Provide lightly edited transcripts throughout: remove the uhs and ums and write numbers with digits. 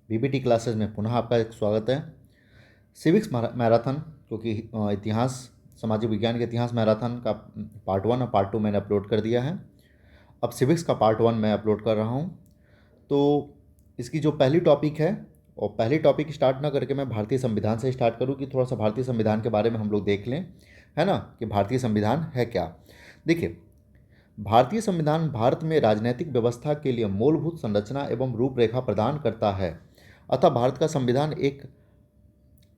BBT classes में पुनः आपका एक स्वागत है। सिविक्स मैराथन, क्योंकि इतिहास, सामाजिक विज्ञान के इतिहास मैराथन का पार्ट 1 और पार्ट 2 मैंने अपलोड कर दिया है। अब सिविक्स का पार्ट 1 मैं अपलोड कर रहा हूँ। तो इसकी जो पहली टॉपिक है, और पहली टॉपिक स्टार्ट ना करके मैं भारतीय संविधान से स्टार्ट करूँ कि थोड़ा सा भारतीय संविधान के बारे में हम लोग देख लें, है ना, कि भारतीय संविधान है क्या। देखिए, भारतीय संविधान भारत में राजनीतिक व्यवस्था के लिए मूलभूत संरचना एवं रूपरेखा प्रदान करता है। अतः भारत का संविधान एक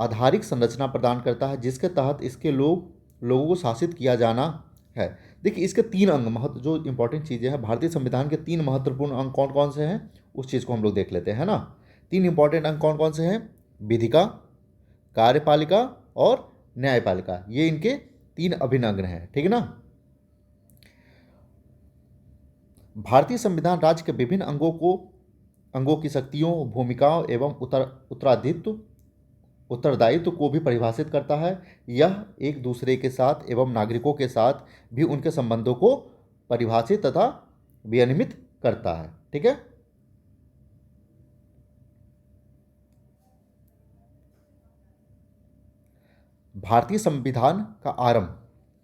आधारिक संरचना प्रदान करता है जिसके तहत इसके लोगों को शासित किया जाना है। देखिए, इसके 3 अंग, महत्व जो इंपॉर्टेंट चीज़ें हैं, भारतीय संविधान के 3 महत्वपूर्ण अंग कौन कौन से हैं, उस चीज़ को हम लोग देख लेते हैं, है ना। 3 इंपॉर्टेंट अंग कौन कौन से हैं? विधिका, कार्यपालिका और न्यायपालिका। ये इनके 3 अभिन्न अंग हैं, ठीक है ना। भारतीय संविधान राज्य के विभिन्न अंगों की शक्तियों, भूमिकाओं एवं उत्तरदायित्व को भी परिभाषित करता है। यह एक दूसरे के साथ एवं नागरिकों के साथ भी उनके संबंधों को परिभाषित तथा विनियमित करता है, ठीक है। भारतीय संविधान का आरंभ,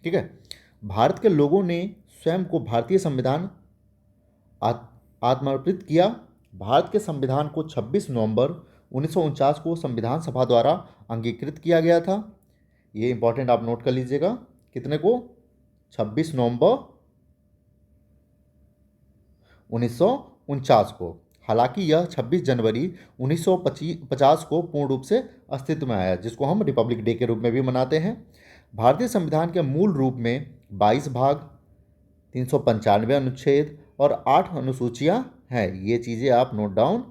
ठीक है। भारत के लोगों ने स्वयं को भारतीय संविधान आत्मर्पित किया। भारत के संविधान को 26 नवंबर 1949 को संविधान सभा द्वारा अंगीकृत किया गया था। ये इंपॉर्टेंट आप नोट कर लीजिएगा। कितने को? 26 नवंबर 1949 को। हालांकि यह 26 जनवरी 1950 को पूर्ण रूप से अस्तित्व में आया, जिसको हम रिपब्लिक डे के रूप में भी मनाते हैं। भारतीय संविधान के मूल रूप में 22 भाग, 395 अनुच्छेद और 8 अनुसूचियां हैं। ये चीज़ें आप नोट डाउन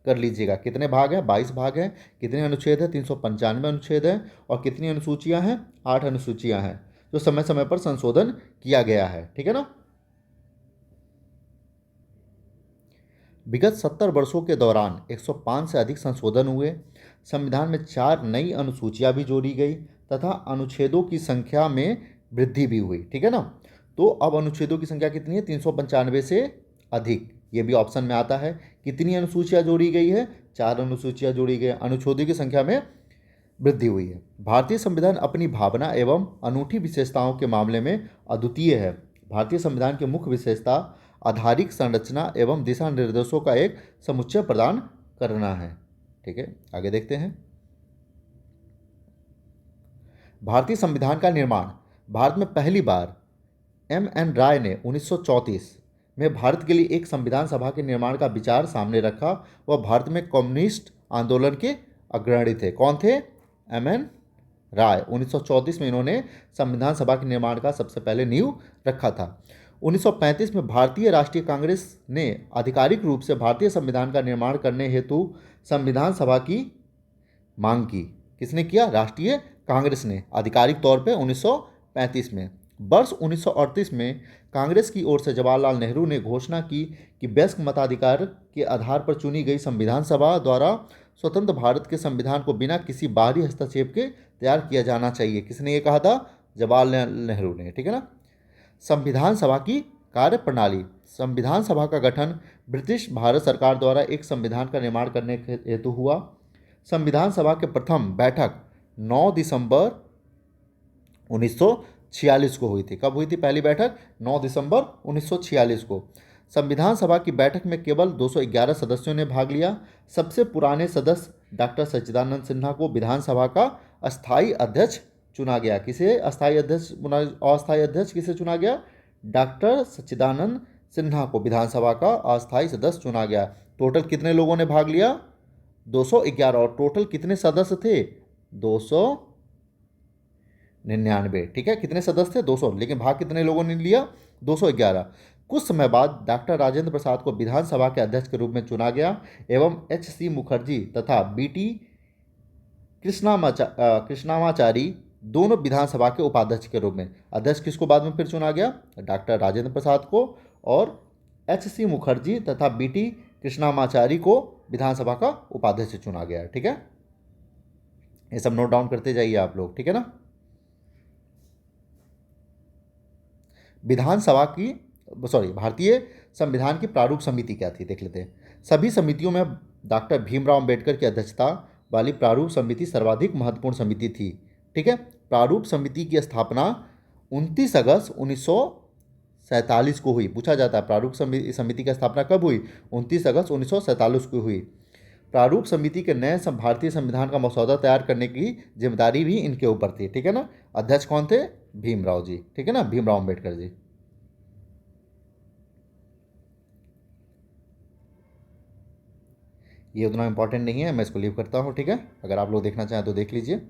कर लीजिएगा। कितने भाग हैं? 22 भाग हैं। कितने अनुच्छेद हैं? 395 अनुच्छेद हैं। और कितनी अनुसूचियां हैं? 8 अनुसूचियां हैं, जो समय समय पर संशोधन किया गया है, ठीक है ना। विगत 70 वर्षों के दौरान 105 से अधिक संशोधन हुए। संविधान में 4 नई अनुसूचियां भी जोड़ी गई तथा अनुच्छेदों की संख्या में वृद्धि भी हुई, ठीक है ना। तो अब अनुच्छेदों की संख्या कितनी है? 395 से अधिक। ये भी ऑप्शन में आता है। कितनी अनुसूचियां जोड़ी गई है? 4 अनुसूचियां जोड़ी गई। अनुच्छेदों की संख्या में वृद्धि हुई है। भारतीय संविधान अपनी भावना एवं अनूठी विशेषताओं के मामले में अद्वितीय है। भारतीय संविधान की मुख्य विशेषता आधारिक संरचना एवं दिशा निर्देशों का एक समुच्चय प्रदान करना है, ठीक है। आगे देखते हैं। भारतीय संविधान का निर्माण। भारत में पहली बार एम.एन. राय ने 1934 में भारत के लिए एक संविधान सभा के निर्माण का विचार सामने रखा। वह भारत में कम्युनिस्ट आंदोलन के अग्रणी थे। कौन थे? एम.एन. राय। 1934 में इन्होंने संविधान सभा के निर्माण का सबसे पहले नींव रखा था। 1935 में भारतीय राष्ट्रीय कांग्रेस ने आधिकारिक रूप से भारतीय संविधान का निर्माण करने हेतु संविधान सभा की मांग की। किसने किया? राष्ट्रीय कांग्रेस ने, आधिकारिक तौर पे 1935 में। वर्ष 1938 में कांग्रेस की ओर से जवाहरलाल नेहरू ने घोषणा की कि वयस्क मताधिकार के आधार पर चुनी गई संविधान सभा द्वारा स्वतंत्र भारत के संविधान को बिना किसी बाहरी हस्तक्षेप के तैयार किया जाना चाहिए। किसने ये कहा था? जवाहरलाल नेहरू ने, ठीक है ना। संविधान सभा की कार्यप्रणाली। संविधान सभा का गठन ब्रिटिश भारत सरकार द्वारा एक संविधान का निर्माण करने हेतु हुआ। संविधान सभा की प्रथम बैठक 9 दिसंबर 1946 को हुई थी। कब हुई थी पहली बैठक? 9 दिसंबर 1946 को। संविधान सभा की बैठक में केवल 211 सदस्यों ने भाग लिया। सबसे पुराने सदस्य डॉक्टर सच्चिदानंद सिन्हा को विधानसभा का अस्थायी अध्यक्ष चुना गया। किसे अस्थायी अध्यक्ष? अस्थायी अध्यक्ष किसे चुना गया? डॉक्टर सच्चिदानंद सिन्हा को विधानसभा का अस्थायी सदस्य चुना गया। टोटल कितने लोगों ने भाग लिया? 211। और टोटल कितने सदस्य थे? 299, ठीक है। कितने सदस्य थे? 200, लेकिन भाग कितने लोगों ने लिया? 211। कुछ समय बाद डॉक्टर राजेंद्र प्रसाद को विधानसभा के अध्यक्ष के रूप में चुना गया एवं एच.सी. मुखर्जी तथा बी.टी. कृष्णामाचारी दोनों विधानसभा के उपाध्यक्ष के रूप में। अध्यक्ष किसको बाद में फिर चुना गया? डॉक्टर राजेंद्र प्रसाद को, और एच.सी. मुखर्जी तथा बी.टी. कृष्णामाचारी को विधानसभा का उपाध्यक्ष चुना गया, ठीक है। ये सब नोट डाउन करते जाइए आप लोग, ठीक है ना। भारतीय संविधान की प्रारूप समिति क्या थी, देख लेते हैं। सभी समितियों में डॉक्टर भीमराव अंबेडकर की अध्यक्षता वाली प्रारूप समिति सर्वाधिक महत्वपूर्ण समिति थी। ठीक है, प्रारूप समिति की स्थापना 29 अगस्त 1947 को हुई। पूछा जाता है प्रारूप समिति की स्थापना कब हुई? 29 अगस्त 1947 को हुई। प्रारूप समिति के नए भारतीय संविधान का मसौदा तैयार करने की जिम्मेदारी भी इनके ऊपर थी। ठीक है ना। अध्यक्ष कौन थे? भीमराव जी। ठीक है ना, भीमराव अंबेडकर जी। ये उतना इंपॉर्टेंट नहीं है, मैं इसको लीव करता हूँ। ठीक है, अगर आप लोग देखना चाहें तो देख लीजिए।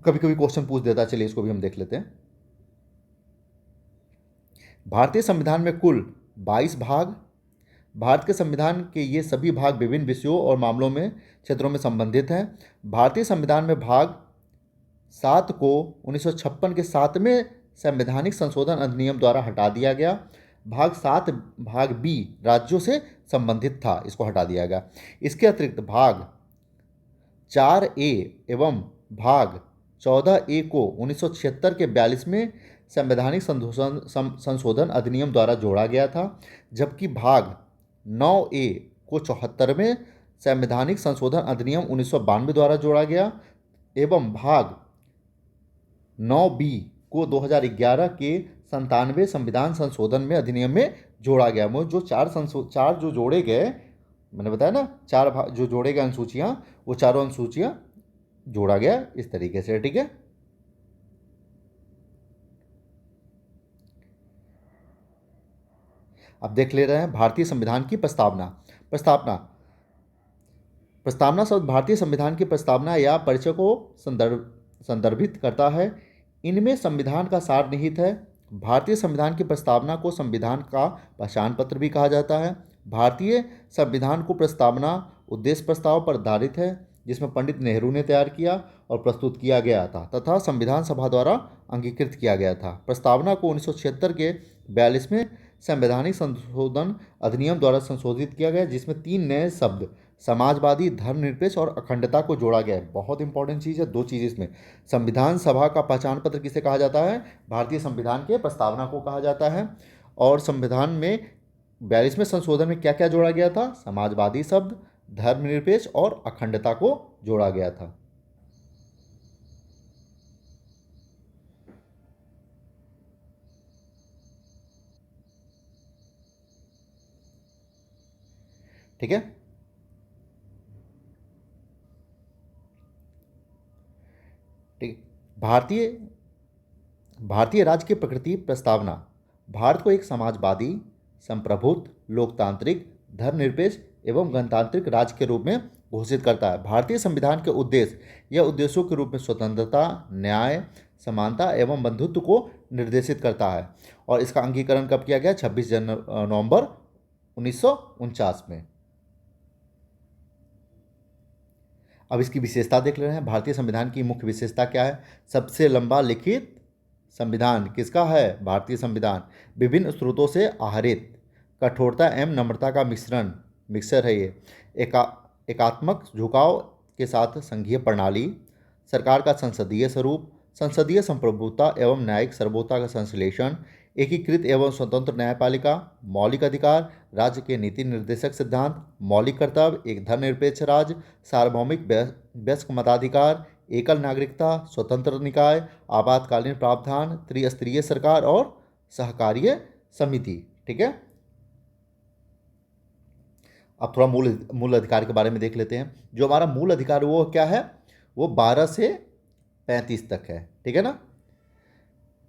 कभी कभी क्वेश्चन पूछ देता है, चलिए इसको भी हम देख लेते हैं। भारतीय संविधान में कुल 22 भाग। भारत के संविधान के ये सभी भाग विभिन्न विषयों और मामलों में क्षेत्रों में संबंधित हैं। भारतीय संविधान में भाग 7 को 1956 के 7वें संवैधानिक संशोधन अधिनियम द्वारा हटा दिया गया। भाग 7 भाग बी राज्यों से संबंधित था, इसको हटा दिया गया। इसके अतिरिक्त भाग 4A एवं भाग 14A को 1976 के 42वें संवैधानिक संशोधन अधिनियम द्वारा जोड़ा गया था, जबकि भाग 9A को 74वें संवैधानिक संशोधन अधिनियम 1992 द्वारा जोड़ा गया एवं भाग 9B को 2011 के 97वें संविधान संशोधन में अधिनियम में जोड़ा गया। वो जो चार जो जोड़े गए, मैंने बताया ना, चार जो जोड़े गए अनुसूचियाँ, वो चारों अनुसूचियाँ जोड़ा गया इस तरीके से। ठीक है, अब देख ले रहे हैं भारतीय संविधान की प्रस्तावना। प्रस्तावना शब्द भारतीय संविधान की प्रस्तावना या परिचय को संदर्भित करता है। इनमें संविधान का सार निहित है। भारतीय संविधान की प्रस्तावना को संविधान का पहचान पत्र भी कहा जाता है। भारतीय संविधान को प्रस्तावना उद्देश्य प्रस्ताव पर आधारित है, जिसमें पंडित नेहरू ने तैयार किया और प्रस्तुत किया गया था तथा संविधान सभा द्वारा अंगीकृत किया गया था। प्रस्तावना को 1976 के 42वें संवैधानिक संशोधन अधिनियम द्वारा संशोधित किया गया, जिसमें 3 नए शब्द समाजवादी, धर्मनिरपेक्ष और अखंडता को जोड़ा गया है। बहुत इंपॉर्टेंट चीज़ है, 2 चीज़ इसमें। संविधान सभा का पहचान पत्र किसे कहा जाता है? भारतीय संविधान के प्रस्तावना को कहा जाता है। और संविधान में 42वें संशोधन में क्या क्या जोड़ा गया था? समाजवादी शब्द, धर्मनिरपेक्ष और अखंडता को जोड़ा गया था। ठीक है, ठीक। भारतीय राज्य की प्रकृति प्रस्तावना भारत को एक समाजवादी, संप्रभुत्व, लोकतांत्रिक, धर्मनिरपेक्ष एवं गणतांत्रिक राज्य के रूप में घोषित करता है। भारतीय संविधान के उद्देश्य या उद्देश्यों के रूप में स्वतंत्रता, न्याय, समानता एवं बंधुत्व को निर्देशित करता है। और इसका अंगीकरण कब किया गया? 26 नवंबर 1949 में। अब इसकी विशेषता देख ले रहे हैं। भारतीय संविधान की मुख्य विशेषता क्या है? सबसे लंबा लिखित संविधान किसका है? भारतीय संविधान। विभिन्न स्रोतों से आहरित, कठोरता एवं नम्रता का मिक्सर है ये। एकात्मक झुकाव के साथ संघीय प्रणाली, सरकार का संसदीय स्वरूप, संसदीय संप्रभुता एवं न्यायिक सर्वोत्ता का संश्लेषण, एकीकृत एवं स्वतंत्र न्यायपालिका, मौलिक अधिकार, राज्य के नीति निर्देशक सिद्धांत, मौलिक कर्तव्य, एक धर्मनिरपेक्ष राज्य, सार्वभौमिक वयस्क मताधिकार, एकल नागरिकता, स्वतंत्र निकाय, आपातकालीन प्रावधान, त्रिस्तरीय सरकार और सहकार्य समिति। ठीक है, अब थोड़ा मूल अधिकार के बारे में देख लेते हैं। जो हमारा मूल अधिकार वो क्या है? वो 12 से 35 तक है। ठीक है ना।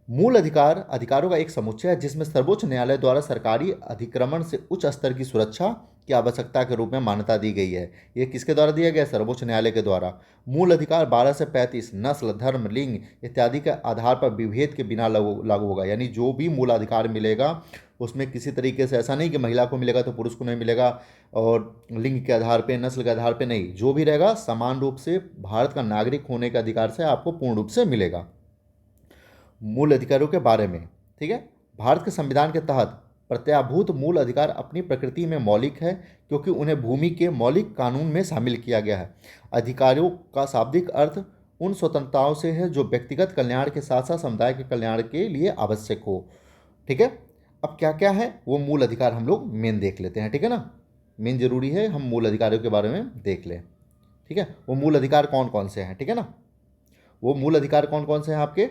मूल अधिकारों का एक समुच्चय है जिसमें सर्वोच्च न्यायालय द्वारा सरकारी अधिक्रमण से उच्च स्तर की सुरक्षा की आवश्यकता के रूप में मान्यता दी गई है। ये किसके द्वारा दिया गया? सर्वोच्च न्यायालय के द्वारा। मूल अधिकार 12 से 35 नस्ल, धर्म, लिंग इत्यादि के आधार पर विभेद के बिना लागू होगा। यानी जो भी मूल अधिकार मिलेगा उसमें किसी तरीके से ऐसा नहीं कि महिला को मिलेगा तो पुरुष को नहीं मिलेगा, और लिंग के आधार पर, नस्ल के आधार पर नहीं। जो भी रहेगा समान रूप से भारत का नागरिक होने के अधिकार से आपको पूर्ण रूप से मिलेगा। मूल अधिकारों के बारे में, ठीक है। भारत के संविधान के तहत प्रत्याभूत मूल अधिकार अपनी प्रकृति में मौलिक है, क्योंकि उन्हें भूमि के मौलिक कानून में शामिल किया गया है। अधिकारों का शाब्दिक अर्थ उन स्वतंत्रताओं से है जो व्यक्तिगत कल्याण के साथ साथ समुदाय के कल्याण के लिए आवश्यक हो। ठीक है। अब क्या क्या है वो मूल अधिकार हम लोग मेन देख लेते हैं, ठीक है ना। मेन जरूरी है हम मूल अधिकारों के बारे में देख लें, ठीक है। वो मूल अधिकार कौन कौन से हैं, ठीक है ना। वो मूल अधिकार कौन कौन से हैं आपके?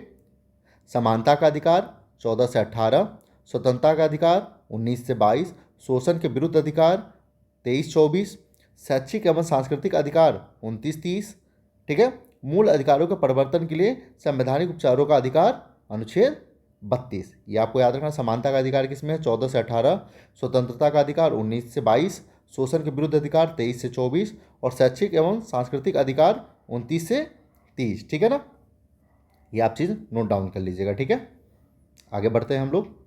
समानता का अधिकार 14 से 18, स्वतंत्रता का अधिकार 19 से 22, शोषण के विरुद्ध अधिकार 23-24, शैक्षिक एवं सांस्कृतिक अधिकार 29-30, ठीक है। मूल अधिकारों के परिवर्तन के लिए संवैधानिक उपचारों का अधिकार अनुच्छेद 32। ये आपको याद रखना। समानता का अधिकार किसमें है? 14 से 18, स्वतंत्रता का अधिकार 19 से 22, शोषण के विरुद्ध अधिकार 23 से 24 और शैक्षिक एवं सांस्कृतिक अधिकार 29 से 30, ठीक है ना। ये आप चीज़ नोट डाउन कर लीजिएगा, ठीक है। आगे बढ़ते हैं हम लोग।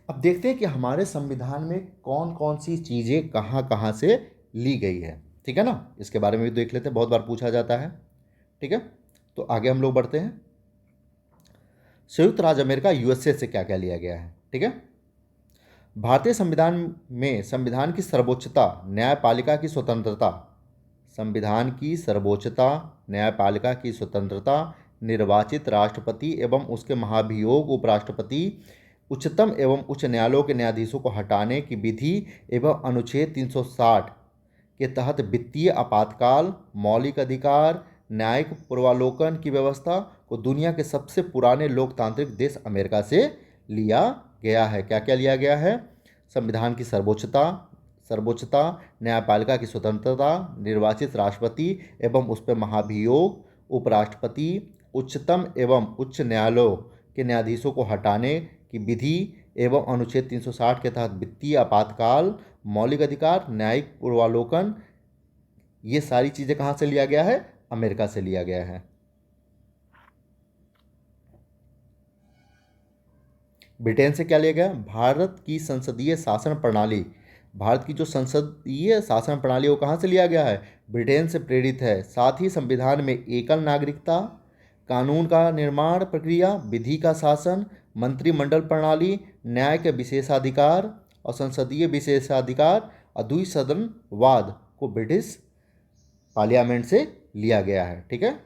अब देखते हैं कि हमारे संविधान में कौन कौन सी चीज़ें कहाँ कहाँ से ली गई है, ठीक है ना। इसके बारे में भी देख लेते हैं, बहुत बार पूछा जाता है, ठीक है। तो आगे हम लोग बढ़ते हैं। संयुक्त राज्य अमेरिका यूएसए से क्या क्या लिया गया है, ठीक है। भारतीय संविधान में संविधान की सर्वोच्चता, न्यायपालिका की स्वतंत्रता, संविधान की सर्वोच्चता, न्यायपालिका की स्वतंत्रता, निर्वाचित राष्ट्रपति एवं उसके महाभियोग उपराष्ट्रपति, उच्चतम एवं उच्च न्यायालयों के न्यायाधीशों को हटाने की विधि एवं अनुच्छेद 360 के तहत वित्तीय आपातकाल, मौलिक अधिकार, न्यायिक पूर्वालोकन की व्यवस्था को दुनिया के सबसे पुराने लोकतांत्रिक देश अमेरिका से लिया गया है। क्या क्या लिया गया है? संविधान की सर्वोच्चता, न्यायपालिका की स्वतंत्रता, निर्वाचित राष्ट्रपति एवं उस पर महाभियोग उपराष्ट्रपति, उच्चतम एवं उच्च न्यायालयों के न्यायाधीशों को हटाने की विधि एवं अनुच्छेद 360 के तहत वित्तीय आपातकाल, मौलिक अधिकार, न्यायिक पूर्वालोकन, ये सारी चीज़ें कहाँ से लिया गया है? अमेरिका से लिया गया है। ब्रिटेन से क्या लिया गया? भारत की संसदीय शासन प्रणाली, भारत की जो संसदीय शासन प्रणाली वो कहाँ से लिया गया है? ब्रिटेन से प्रेरित है। साथ ही संविधान में एकल नागरिकता, कानून का निर्माण प्रक्रिया, विधि का शासन, मंत्रिमंडल प्रणाली, न्याय के विशेषाधिकार और संसदीय विशेषाधिकार और द्विसदनवाद को ब्रिटिश पार्लियामेंट से लिया गया है, ठीक है।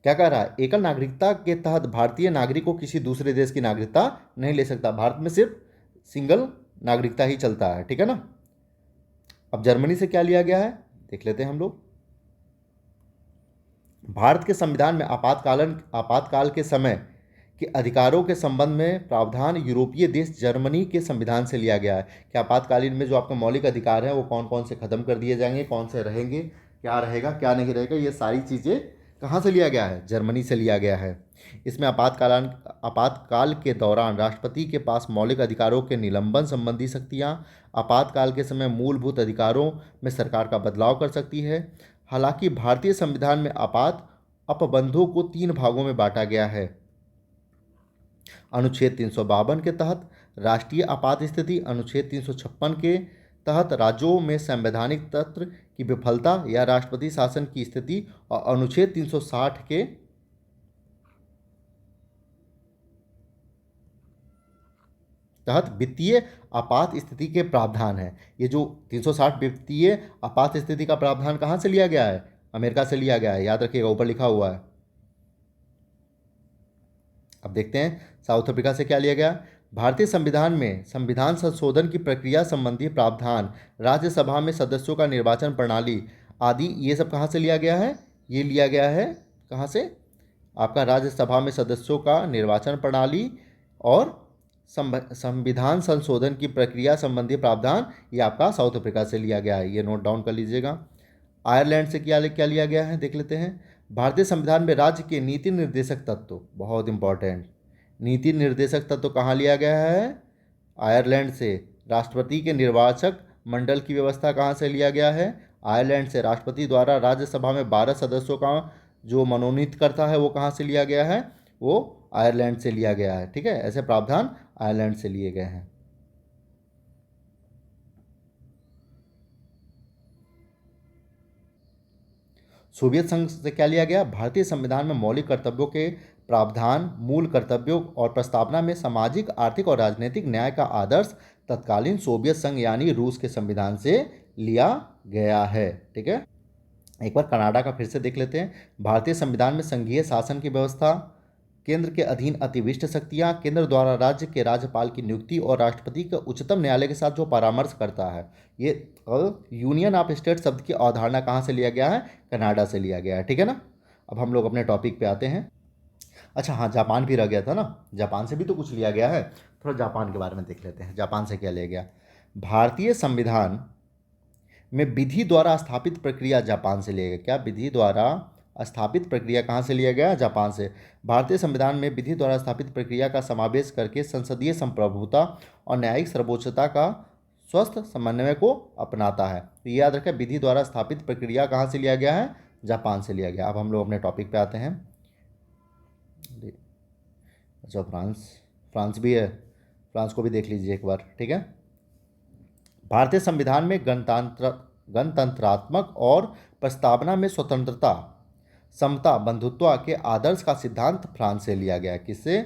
क्या कह रहा है? एकल नागरिकता के तहत भारतीय नागरिक को किसी दूसरे देश की नागरिकता नहीं ले सकता। भारत में सिर्फ सिंगल नागरिकता ही चलता है, ठीक है ना। अब जर्मनी से क्या लिया गया है देख लेते हैं हम लोग। भारत के संविधान में आपातकाल के समय के अधिकारों के संबंध में प्रावधान यूरोपीय देश जर्मनी के संविधान से लिया गया है कि आपातकालीन में जो आपके मौलिक अधिकार हैं वो कौन कौन से खत्म कर दिए जाएंगे, कौन से रहेंगे, क्या रहेगा क्या नहीं रहेगा, ये सारी चीज़ें कहाँ से लिया गया है? जर्मनी से लिया गया है। इसमें आपातकाल के दौरान राष्ट्रपति के पास मौलिक अधिकारों के निलंबन संबंधी शक्तियाँ, आपातकाल के समय मूलभूत अधिकारों में सरकार का बदलाव कर सकती है। हालांकि भारतीय संविधान में आपात अपबंधों को 3 भागों में बांटा गया है। अनुच्छेद 352 के तहत राष्ट्रीय आपात स्थिति, अनुच्छेद 356 के तहत राज्यों में संवैधानिक तंत्र की विफलता या राष्ट्रपति शासन की स्थिति और अनुच्छेद 360 के तहत वित्तीय आपात स्थिति के प्रावधान है। ये जो 360 वित्तीय आपात स्थिति का प्रावधान कहाँ से लिया गया है? अमेरिका से लिया गया है, याद रखिएगा, ऊपर लिखा हुआ है। अब देखते हैं साउथ अफ्रीका से क्या लिया गया। भारतीय संविधान में संविधान संशोधन की प्रक्रिया संबंधी प्रावधान, राज्यसभा में सदस्यों का निर्वाचन प्रणाली आदि, ये सब कहाँ से लिया गया है? ये लिया गया है कहाँ से? आपका राज्यसभा में सदस्यों का निर्वाचन प्रणाली और संविधान संशोधन की प्रक्रिया संबंधी प्रावधान, ये आपका साउथ अफ्रीका से लिया गया है, ये नोट डाउन कर लीजिएगा। आयरलैंड से क्या क्या लिया गया है देख लेते हैं। भारतीय संविधान में राज्य के नीति निर्देशक तत्व, बहुत इंपॉर्टेंट, नीति निर्देशक तत्व कहाँ लिया गया है? आयरलैंड से। राष्ट्रपति के निर्वाचक मंडल की व्यवस्था कहाँ से लिया गया है? आयरलैंड से। राष्ट्रपति द्वारा राज्यसभा में 12 सदस्यों का जो मनोनीत करता है वो कहाँ से लिया गया है? वो आयरलैंड से लिया गया है, ठीक है। ऐसे प्रावधान आयरलैंड से लिए गए हैं। सोवियत संघ से क्या लिया गया? भारतीय संविधान में मौलिक कर्तव्यों के प्रावधान, मूल कर्तव्यों और प्रस्तावना में सामाजिक, आर्थिक और राजनीतिक न्याय का आदर्श तत्कालीन सोवियत संघ यानी रूस के संविधान से लिया गया है। ठीक है, एक बार कनाडा का फिर से देख लेते हैं। भारतीय संविधान में संघीय शासन की व्यवस्था, केंद्र के अधीन अतिविशिष्ट शक्तियां, केंद्र द्वारा राज्य के राज्यपाल की नियुक्ति और राष्ट्रपति के उच्चतम न्यायालय के साथ जो परामर्श करता है। ये यूनियन ऑफ स्टेट शब्द की अवधारणा कहाँ से लिया गया है? कनाडा से लिया गया है। ठीक है ना। अब हम लोग अपने टॉपिक पे आते हैं। अच्छा हाँ, जापान भी रह गया था ना, जापान से भी तो कुछ लिया गया है। थोड़ा जापान के बारे में देख लेते हैं, जापान से क्या लिया गया। भारतीय संविधान में विधि द्वारा स्थापित प्रक्रिया जापान से लिया गया। क्या? विधि द्वारा स्थापित प्रक्रिया कहाँ से लिया गया? जापान से। भारतीय संविधान में विधि द्वारा स्थापित प्रक्रिया का समावेश करके संसदीय संप्रभुता और न्यायिक सर्वोच्चता का स्वस्थ समन्वय को अपनाता है। तो ये याद रखें, विधि द्वारा स्थापित प्रक्रिया कहाँ से लिया गया है? जापान से लिया गया। अब हम लोग अपने टॉपिक पे आते हैं। अच्छा, फ्रांस भी है, फ्रांस को भी देख लीजिए एक बार। ठीक है, भारतीय संविधान में गणतंत्रात्मक और प्रस्तावना में स्वतंत्रता, समता, बंधुत्व के आदर्श का सिद्धांत फ्रांस से लिया गया है। किससे?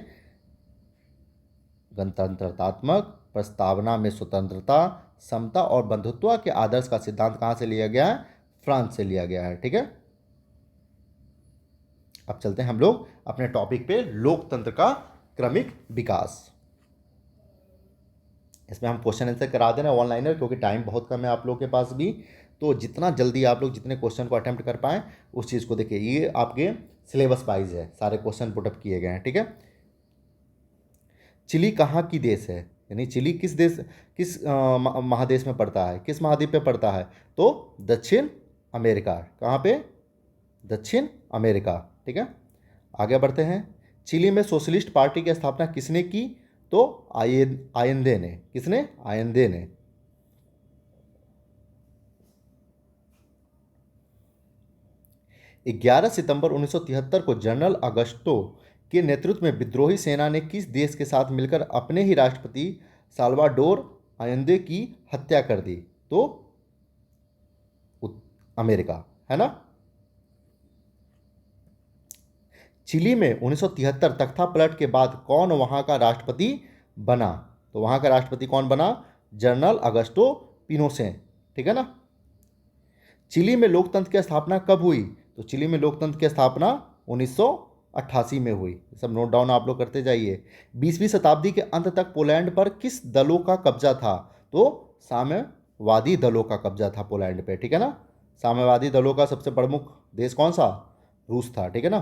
गणतंत्रात्मक, प्रस्तावना में स्वतंत्रता, समता और बंधुत्व के आदर्श का सिद्धांत कहाँ से लिया गया है? फ्रांस से लिया गया है। ठीक है, अब चलते हैं हम लोग अपने टॉपिक पे, लोकतंत्र का क्रमिक विकास। इसमें हम क्वेश्चन आंसर करा देना ऑनलाइनर, क्योंकि टाइम बहुत कम है आप लोग के पास भी। तो जितना जल्दी आप लोग जितने क्वेश्चन को अटेम्प्ट कर पाएँ उस चीज़ को देखिए। ये आपके सिलेबस वाइज है, सारे क्वेश्चन पुटअप किए गए हैं। ठीक है, चिली कहाँ की देश है? यानी चिली किस देश, किस महादेश में पड़ता है, किस महाद्वीप पे पड़ता है? तो दक्षिण अमेरिका। कहाँ पे? दक्षिण अमेरिका। ठीक है, आगे बढ़ते हैं। चिली में सोशलिस्ट पार्टी की स्थापना किसने की? तो आयेंदे ने। किसने? आयेंदे ने। ग्यारह सितंबर 1973 को जनरल अगस्टो के नेतृत्व में विद्रोही सेना ने किस देश के साथ मिलकर अपने ही राष्ट्रपति साल्वाडोर आयेंदे की हत्या कर दी? तो अमेरिका, है ना। चिली में 1973 तख्ता पलट के बाद कौन वहां का राष्ट्रपति बना? तो वहां का राष्ट्रपति कौन बना? General Augusto Pinochet. ठीक है ना। चिली में लोकतंत्र की स्थापना कब हुई? तो चिली में लोकतंत्र की स्थापना 1988 में हुई। सब नोट डाउन आप लोग करते जाइए। 20वीं शताब्दी के अंत तक पोलैंड पर किस दलों का कब्जा था? तो साम्यवादी दलों का कब्जा था पोलैंड पे। ठीक है ना। साम्यवादी दलों का सबसे प्रमुख देश कौन सा? रूस था। ठीक है ना।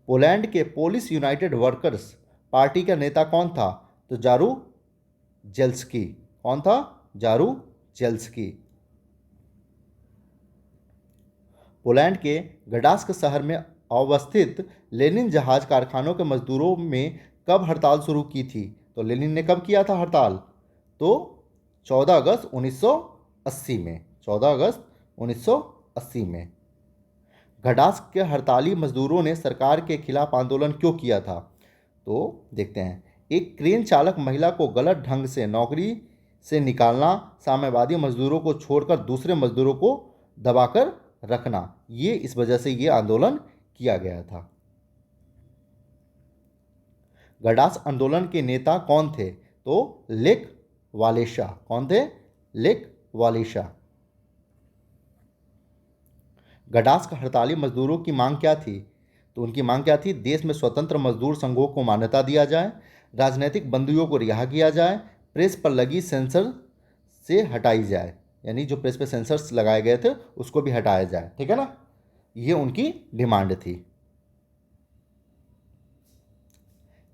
पोलैंड के पोलिश यूनाइटेड वर्कर्स पार्टी का नेता कौन था? तो जारू जेल्स्की। कौन था? जारू जेल्स्की। पोलैंड के गडास्क शहर में अवस्थित लेनिन जहाज कारखानों के मजदूरों में कब हड़ताल शुरू की थी? तो लेनिन ने कब किया था हड़ताल? तो 14 अगस्त 1980 में। 14 अगस्त 1980 में। गडास्क के हड़ताली मजदूरों ने सरकार के खिलाफ आंदोलन क्यों किया था? तो देखते हैं। एक क्रेन चालक महिला को गलत ढंग से नौकरी से निकालना, साम्यवादी मजदूरों को छोड़कर दूसरे मजदूरों को दबाकर रखना, ये इस वजह से ये आंदोलन किया गया था। गडास्क आंदोलन के नेता कौन थे? तो लेक वालेशा। कौन थे? लेक वालेशा। गडास्क हड़ताली मजदूरों की मांग क्या थी? तो उनकी मांग क्या थी? देश में स्वतंत्र मजदूर संघों को मान्यता दिया जाए, राजनीतिक बंदियों को रिहा किया जाए, प्रेस पर लगी सेंसर से हटाई जाए, यानी जो प्रेस पे सेंसर्स लगाए गए थे उसको भी हटाया जाए। ठीक है ना। ये उनकी डिमांड थी।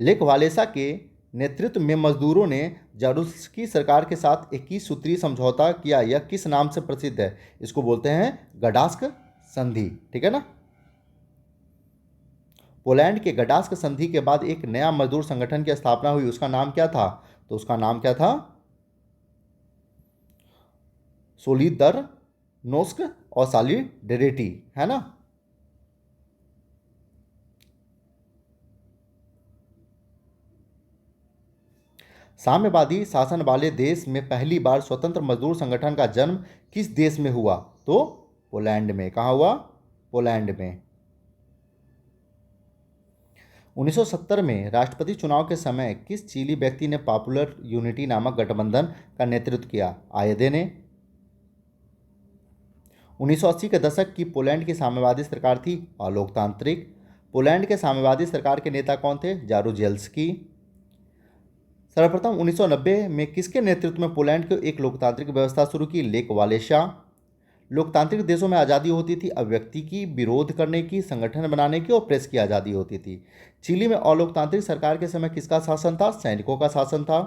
लेक वालेसा के नेतृत्व में मजदूरों ने जारूस्की सरकार के साथ 21 सूत्रीय समझौता किया। यह किस नाम से प्रसिद्ध है? इसको बोलते हैं गडास्क संधि। ठीक है ना। पोलैंड के गडास्क संधि के बाद एक नया मजदूर संगठन की स्थापना हुई, उसका नाम क्या था? तो उसका नाम क्या था? सोलिदरनोस्क और सॉलिडेरिटी, है ना। साम्यवादी शासन वाले देश में पहली बार स्वतंत्र मजदूर संगठन का जन्म किस देश में हुआ? तो पोलैंड में। कहाँ हुआ? पोलैंड में। 1970 में राष्ट्रपति चुनाव के समय किस चिली व्यक्ति ने पॉपुलर यूनिटी नामक गठबंधन का नेतृत्व किया? आयेदे ने। 1980 के दशक की पोलैंड की साम्यवादी सरकार थी अलोकतांत्रिक। पोलैंड के साम्यवादी सरकार के नेता कौन थे? जारुजेल्स्की। सर्वप्रथम 1990 में किसके नेतृत्व में पोलैंड को एक लोकतांत्रिक व्यवस्था शुरू की? लेक वालेशा। लोकतांत्रिक देशों में आज़ादी होती थी अभिव्यक्ति की, विरोध करने की, संगठन बनाने की और प्रेस की आज़ादी होती थी। चिली में अलोकतांत्रिक सरकार के समय किसका शासन था? सैनिकों का शासन था।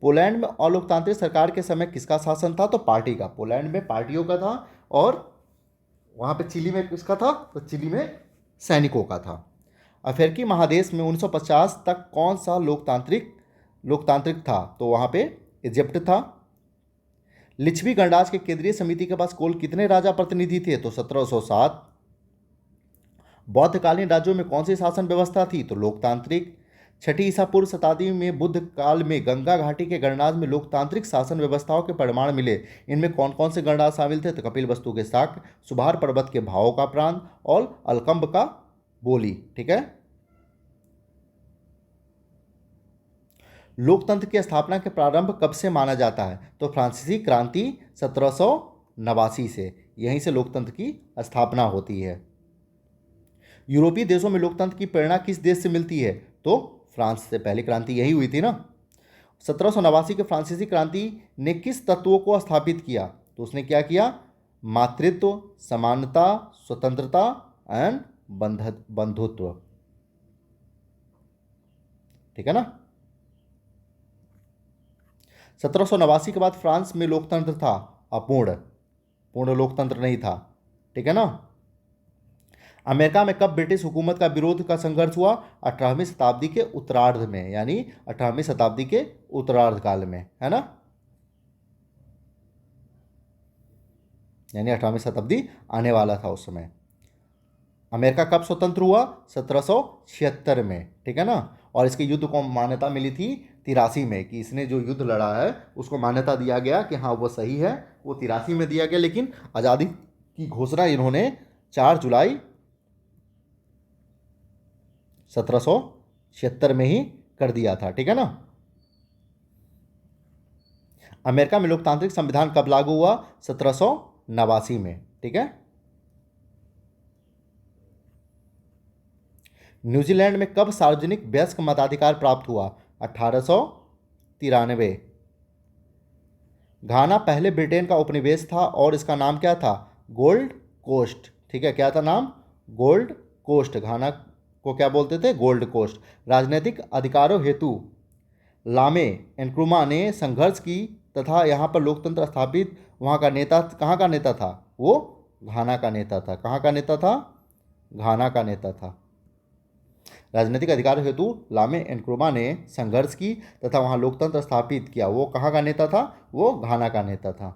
पोलैंड में अलोकतांत्रिक सरकार के समय किसका शासन था? तो पार्टी का। पोलैंड में पार्टियों का था और वहाँ पे चिली में किसका था? तो चिली में सैनिकों का था। अफ्रीकी महादेश में 1950 तक कौन सा लोकतांत्रिक था? तो वहाँ पे इजिप्ट था। लिच्छवी गणराज्य के केंद्रीय समिति के पास कुल कितने राजा प्रतिनिधि थे? तो 1707। बौद्धकालीन राज्यों में कौन सी शासन व्यवस्था थी? तो लोकतांत्रिक। छठी ईसा पूर्व शताब्दी में बुद्ध काल में गंगा घाटी के गणराज्य में लोकतांत्रिक शासन व्यवस्थाओं के प्रमाण मिले। इनमें कौन कौन से गणराज्य शामिल थे? तो कपिलवस्तु के शाक्य, सुबार पर्वत के भावों का प्रांत और अलकंब का बोली। ठीक है। लोकतंत्र की स्थापना के प्रारंभ कब से माना जाता है? तो फ्रांसीसी क्रांति 1789 से, यहीं से लोकतंत्र की स्थापना होती है। यूरोपीय देशों में लोकतंत्र की प्रेरणा किस देश से मिलती है? तो फ्रांस से। पहली क्रांति यही हुई थी ना। 1789 के फ्रांसीसी क्रांति ने किस तत्वों को स्थापित किया? तो उसने क्या किया? मातृत्व, समानता, स्वतंत्रता एंड बंधुत्व। ठीक है ना। 1789 के बाद फ्रांस में लोकतंत्र था अपूर्ण, पूर्ण लोकतंत्र नहीं था। ठीक है ना। अमेरिका में कब ब्रिटिश हुकूमत का विरोध का संघर्ष हुआ? 18वीं शताब्दी के उत्तरार्ध में, यानी 18वीं शताब्दी के उत्तरार्ध काल में, है ना। यानी 18वीं शताब्दी आने वाला था उस समय। अमेरिका कब स्वतंत्र हुआ? 1776 में। ठीक है ना। और इसके युद्ध को मान्यता मिली थी 83 में, कि इसने जो युद्ध लड़ा है उसको मान्यता दिया गया कि हाँ वो सही है, वो 83 में दिया गया। लेकिन आज़ादी की घोषणा इन्होंने 4 जुलाई 1776 में ही कर दिया था। ठीक है ना। अमेरिका में लोकतांत्रिक संविधान कब लागू हुआ? 1789 में। ठीक है। न्यूजीलैंड में कब सार्वजनिक वयस्क मताधिकार प्राप्त हुआ? 1893। घाना पहले ब्रिटेन का उपनिवेश था और इसका नाम क्या था? Gold Coast. ठीक है, क्या था नाम? Gold coast. घाना को क्या बोलते थे? Gold Coast. राजनीतिक अधिकारों हेतु लामे एनक्रुमा ने संघर्ष की तथा यहाँ पर लोकतंत्र स्थापित। वहाँ का नेता कहाँ का नेता था? वो घाना का नेता था। कहाँ का नेता था? घाना का नेता था। राजनीतिक अधिकार हेतु लामे एनक्रुमा ने संघर्ष की तथा वहाँ लोकतंत्र स्थापित किया। वो कहाँ का नेता था? वो घाना का नेता था।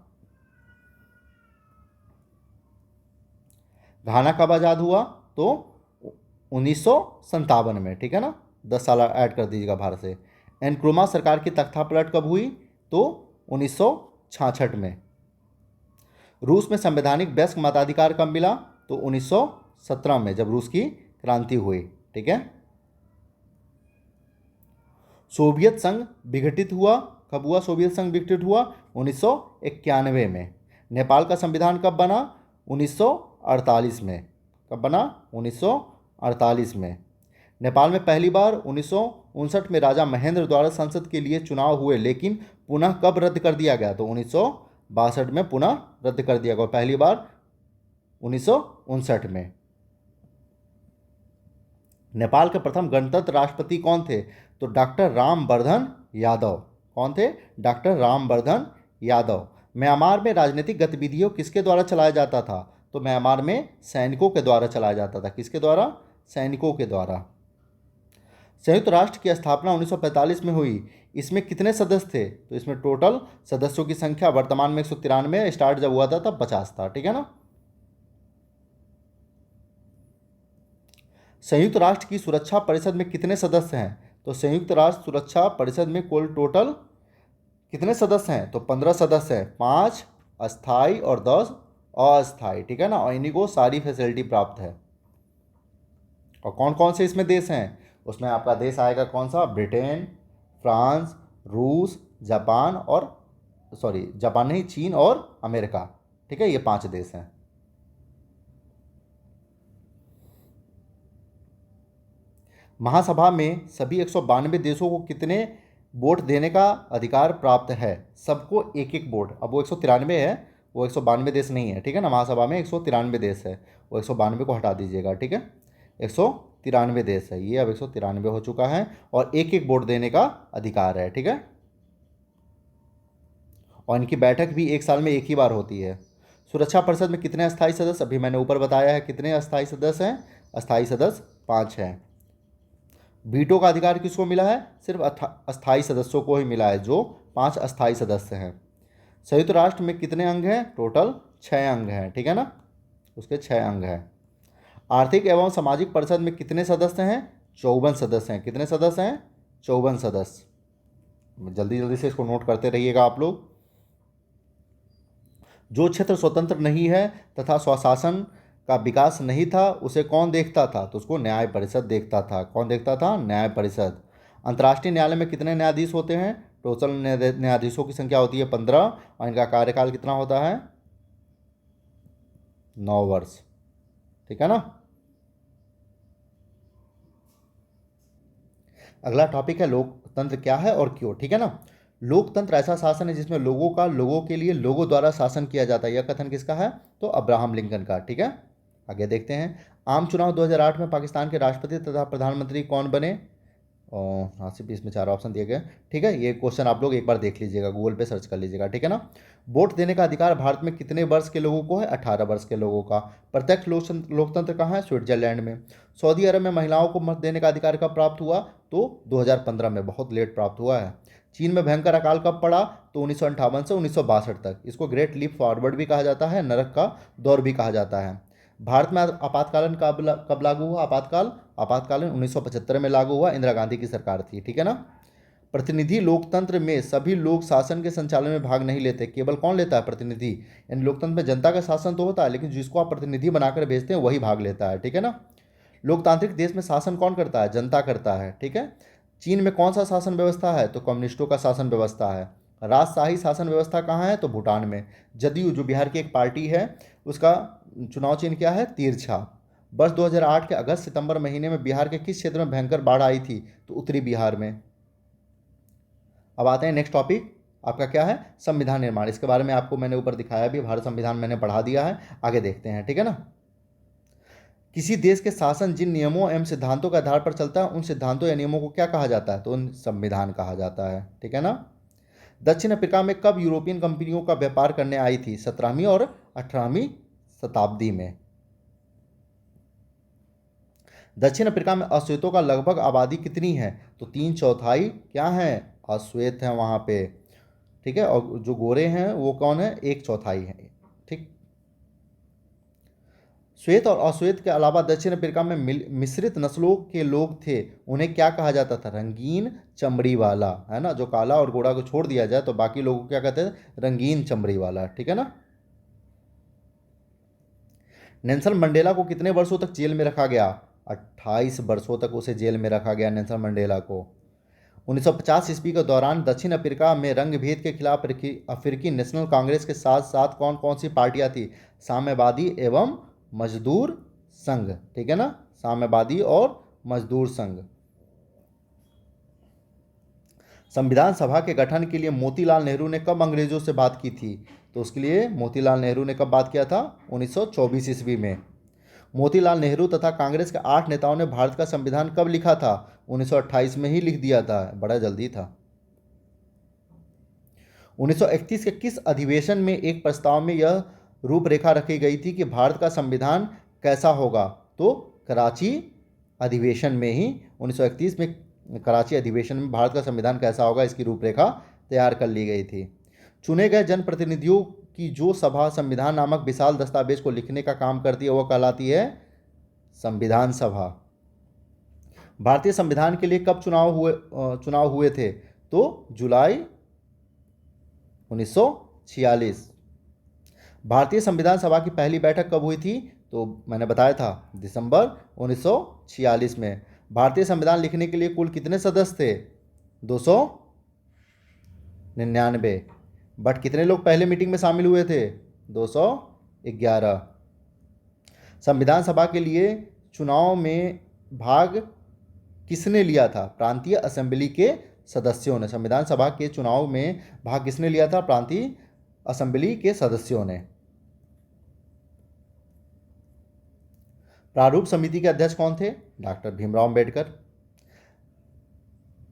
घाना कब आज़ाद हुआ? तो 1957 में। ठीक है ना। 10 साल ऐड कर दीजिएगा भारत से। एनक्रुमा सरकार की तख्तापलट कब हुई? तो 1966 में। रूस में संवैधानिक वयस्क मताधिकार कब मिला? तो 1917 में, जब रूस की क्रांति हुई। ठीक है। सोवियत संघ विघटित हुआ कब हुआ? सोवियत संघ विघटित हुआ 1991 में। नेपाल का संविधान कब बना? 1948 में। कब बना? 1948 में। नेपाल में पहली बार 1959 में राजा महेंद्र द्वारा संसद के लिए चुनाव हुए, लेकिन पुनः कब रद्द कर दिया गया? तो 1962 में पुनः रद्द कर दिया गया। पहली बार 1959 में। नेपाल के प्रथम गणतंत्र राष्ट्रपति कौन थे? तो डॉक्टर रामवर्धन यादव। कौन थे? डॉक्टर रामवर्धन यादव। म्यांमार में राजनीतिक गतिविधियों किसके द्वारा चलाया जाता था? तो म्यांमार में सैनिकों के द्वारा चलाया जाता था। किसके द्वारा? सैनिकों के द्वारा। संयुक्त राष्ट्र की स्थापना 1945 में हुई। इसमें कितने सदस्य थे? तो इसमें टोटल सदस्यों की संख्या वर्तमान में 193, स्टार्ट जब हुआ था तब 50 था। ठीक है ना। संयुक्त राष्ट्र की सुरक्षा परिषद में कितने सदस्य हैं? तो संयुक्त राष्ट्र सुरक्षा परिषद में कुल टोटल कितने सदस्य हैं? तो 15 सदस्य हैं, 5 अस्थाई और 10 अस्थाई। ठीक है ना। और इन्हीं को सारी फैसिलिटी प्राप्त है। और कौन कौन से इसमें देश हैं? उसमें आपका देश आएगा कौन सा? ब्रिटेन, फ्रांस, रूस, जापान और जापान नहीं, चीन और अमेरिका। ठीक है, ये 5 देश हैं। महासभा में सभी 192 देशों को कितने वोट देने का अधिकार प्राप्त है? सबको एक एक वोट। अब वो 193 है, वो 192 देश नहीं है। ठीक है ना, महासभा में 193 देश है, वो 192 को हटा दीजिएगा। ठीक है, 193 देश है, ये अब 193 हो चुका है और एक एक वोट देने का अधिकार है। ठीक है, और इनकी बैठक भी एक साल में एक ही बार होती है। सुरक्षा परिषद में कितने अस्थायी सदस्य? अभी मैंने ऊपर बताया है कितने अस्थायी सदस्य हैं। अस्थायी सदस्य 5 हैं। वीटो का अधिकार किसको मिला है? सिर्फ अस्थायी सदस्यों को ही मिला है, जो 5 अस्थायी सदस्य हैं। संयुक्त राष्ट्र में कितने अंग हैं? टोटल 6 अंग हैं। ठीक है ना, उसके 6 अंग हैं। आर्थिक एवं सामाजिक परिषद में कितने सदस्य हैं? 54 सदस्य हैं। कितने सदस्य हैं? 54 सदस्य। जल्दी जल्दी से इसको नोट करते रहिएगा आप लोग। जो क्षेत्र स्वतंत्र नहीं है तथा स्वशासन का विकास नहीं था, उसे कौन देखता था? तो उसको न्याय परिषद देखता था। कौन देखता था? न्याय परिषद। अंतर्राष्ट्रीय न्यायालय में कितने न्यायाधीश होते हैं? टोटल न्यायाधीशों की संख्या होती है 15 और इनका कार्यकाल कितना होता है? 9 वर्ष। ठीक है ना। अगला टॉपिक है लोकतंत्र क्या है और क्यों। ठीक है ना, लोकतंत्र ऐसा शासन है जिसमें लोगों का लोगों के लिए लोगों द्वारा शासन किया जाता है। यह कथन किसका है? तो अब्राहम लिंकन का। ठीक है, आगे देखते हैं। आम चुनाव 2008 में पाकिस्तान के राष्ट्रपति तथा प्रधानमंत्री कौन बने? और हाँ, सिर्फ इसमें 4 ऑप्शन दिए गए। ठीक है, ये क्वेश्चन आप लोग एक बार देख लीजिएगा, गूगल पे सर्च कर लीजिएगा। ठीक है ना। वोट देने का अधिकार भारत में कितने वर्ष के लोगों को है? 18 वर्ष के लोगों का। प्रत्यक्ष लोकतंत्र कहाँ है? स्विट्जरलैंड में। सऊदी अरब में महिलाओं को मत देने का अधिकार कब प्राप्त हुआ? तो 2015 में, बहुत लेट प्राप्त हुआ है। चीन में भयंकर अकाल कब पड़ा? तो 1958 से 1962 तक। इसको ग्रेट लीप फॉरवर्ड भी कहा जाता है, नरक का दौर भी कहा जाता है। भारत में आपातकालीन कब लागू हुआ? आपातकालीन 1975 में लागू हुआ, इंदिरा गांधी की सरकार थी। ठीक है ना। प्रतिनिधि लोकतंत्र में सभी लोग शासन के संचालन में भाग नहीं लेते, केवल कौन लेता है? प्रतिनिधि। यानी लोकतंत्र में जनता का शासन तो होता है, लेकिन जिसको आप प्रतिनिधि बनाकर भेजते हैं वही भाग लेता है। ठीक है ना। लोकतांत्रिक देश में शासन कौन करता है? जनता करता है। ठीक है। चीन में कौन सा शासन व्यवस्था है? तो कम्युनिस्टों का शासन व्यवस्था है। राजशाही शासन व्यवस्था कहाँ है? तो भूटान में। जदयू, जो बिहार की एक पार्टी है, उसका चुनाव चिन्ह क्या है? तीरछा। वर्ष 2008 के अगस्त सितंबर महीने में बिहार के किस क्षेत्र में भयंकर बाढ़ आई थी? तो उत्तरी बिहार में। अब आते हैं नेक्स्ट टॉपिक, आपका क्या है? संविधान निर्माण। इसके बारे में आपको मैंने ऊपर दिखाया भी, भारत संविधान मैंने पढ़ा दिया है। आगे देखते हैं। ठीक है ना। किसी देश के शासन जिन नियमों एवं सिद्धांतों के आधार पर चलता है, उन सिद्धांतों या नियमों को क्या कहा जाता है? तो उन संविधान कहा जाता है। ठीक है ना। दक्षिण अफ्रीका में कब यूरोपियन कंपनियों का व्यापार करने आई थी? 17वीं और 18वीं शताब्दी में। दक्षिण अफ्रीका में अश्वेतों का लगभग आबादी कितनी है? तो 3/4 क्या है? अश्वेत हैं वहाँ पे। ठीक है, और जो गोरे हैं वो कौन है? 1/4 है। ठीक। श्वेत और अश्वेत के अलावा दक्षिण अफ्रीका में मिश्रित नस्लों के लोग थे, उन्हें क्या कहा जाता था? रंगीन चमड़ी वाला। है ना, जो काला और गोरा को छोड़ दिया जाए तो बाकी लोगों को क्या कहते हैं? रंगीन चमड़ी वाला। ठीक है ना। नेल्सन मंडेला को कितने वर्षों तक जेल में रखा गया? 28 वर्षों तक उसे जेल में रखा गया, नेल्सन मंडेला को। 1950 ईस्वी के दौरान दक्षिण अफ्रीका में रंग भेद के खिलाफ अफ्रीकी नेशनल कांग्रेस के साथ साथ कौन कौन सी पार्टियां थी? साम्यवादी एवं मजदूर संघ। ठीक है ना, साम्यवादी और मजदूर संघ। संविधान सभा के गठन के लिए मोतीलाल नेहरू ने कब अंग्रेजों से बात की थी? तो उसके लिए मोतीलाल नेहरू ने कब बात किया था? 1924 ईस्वी में। मोतीलाल नेहरू तथा कांग्रेस के 8 नेताओं ने भारत का संविधान कब लिखा था? 1928 में ही लिख दिया था, बड़ा जल्दी था। 1931 के किस अधिवेशन में एक प्रस्ताव में यह रूपरेखा रखी गई थी कि भारत का संविधान कैसा होगा? तो कराची अधिवेशन में ही, 1931 में कराची अधिवेशन में भारत का संविधान कैसा होगा इसकी रूपरेखा तैयार कर ली गई थी। चुने गए जनप्रतिनिधियों की जो सभा संविधान नामक विशाल दस्तावेज को लिखने का काम करती है, वह कहलाती है संविधान सभा। भारतीय संविधान के लिए कब चुनाव हुए थे? तो जुलाई 1946। भारतीय संविधान सभा की पहली बैठक कब हुई थी? तो मैंने बताया था दिसंबर 1946 में। भारतीय संविधान लिखने के लिए कुल कितने सदस्य थे? 299। बट कितने लोग पहले मीटिंग में शामिल हुए थे? 211। संविधान सभा के लिए चुनाव में भाग किसने लिया था? प्रांतीय असेंबली के सदस्यों ने। संविधान सभा के चुनाव में भाग किसने लिया था? प्रांतीय असेंबली के सदस्यों ने। प्रारूप समिति के अध्यक्ष कौन थे? Doctor Bhimrao Ambedkar.